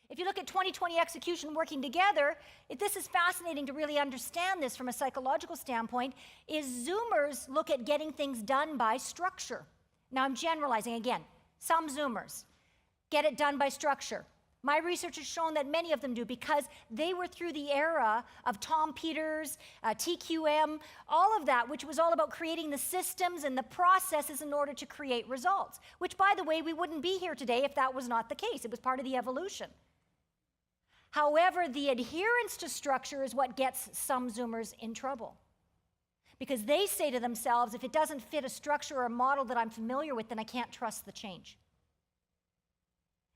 If you look at 2020 execution working together, this is fascinating to really understand this from a psychological standpoint, is Zoomers look at getting things done by structure. Now I'm generalizing again. Some Zoomers get it done by structure. My research has shown that many of them do because they were through the era of Tom Peters, TQM, all of that, which was all about creating the systems and the processes in order to create results, which, by the way, we wouldn't be here today if that was not the case. It was part of the evolution. However, the adherence to structure is what gets some Zoomers in trouble, because they say to themselves, if it doesn't fit a structure or a model that I'm familiar with, then I can't trust the change.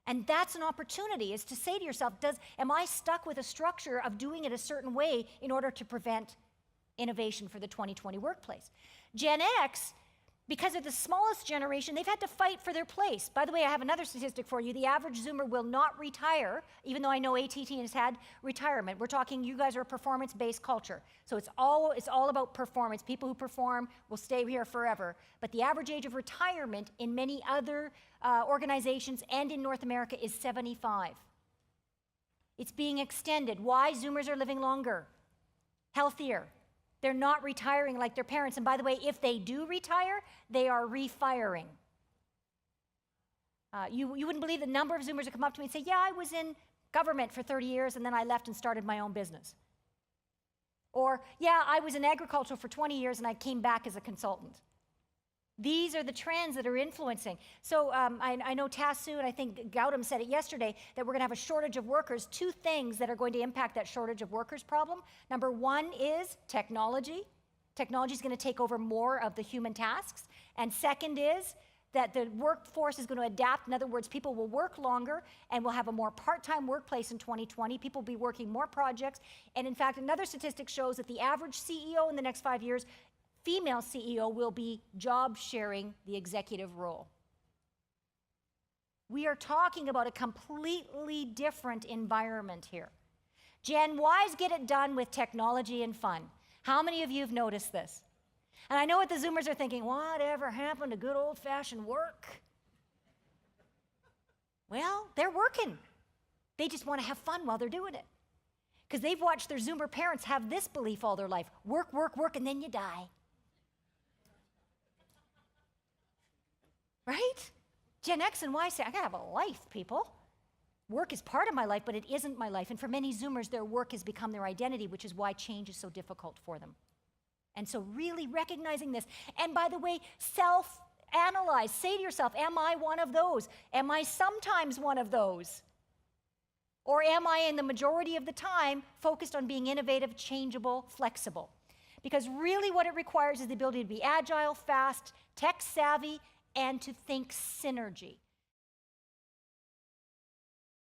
And that's an opportunity, is to say to yourself, am I stuck with a structure of doing it a certain way in order to prevent innovation for the 2020 workplace? Gen X, because they're the smallest generation, they've had to fight for their place. By the way, I have another statistic for you. The average Zoomer will not retire, even though I know ATT has had retirement. We're talking, you guys are a performance-based culture. So it's all about performance. People who perform will stay here forever. But the average age of retirement in many other organizations and in North America is 75. It's being extended. Why? Zoomers are living longer, healthier. They're not retiring like their parents. And by the way, if they do retire, they are refiring. You wouldn't believe the number of Zoomers that come up to me and say, yeah, I was in government for 30 years and then I left and started my own business. Or, yeah, I was in agriculture for 20 years and I came back as a consultant. These are the trends that are influencing. So I know Tassu, and I think Gautam said it yesterday, that we're going to have a shortage of workers. Two things that are going to impact that shortage of workers problem. Number one is technology. Technology is going to take over more of the human tasks. And second is that the workforce is going to adapt. In other words, people will work longer and we'll have a more part-time workplace in 2020. People will be working more projects. And in fact, another statistic shows that the average CEO in the next 5 years, female CEO, will be job sharing the executive role. We are talking about a completely different environment here. Gen Ys get it done with technology and fun. How many of you have noticed this? And I know what the Zoomers are thinking, whatever happened to good old-fashioned work? Well, they're working. They just want to have fun while they're doing it. Because they've watched their Zoomer parents have this belief all their life. Work, work, work, and then you die. Right? Gen X and Y say, I gotta have a life, people. Work is part of my life, but it isn't my life. And for many Zoomers, their work has become their identity, which is why change is so difficult for them. And so really recognizing this. And by the way, self-analyze. Say to yourself, am I one of those? Am I sometimes one of those? Or am I, in the majority of the time, focused on being innovative, changeable, flexible? Because really what it requires is the ability to be agile, fast, tech-savvy, and to think synergy.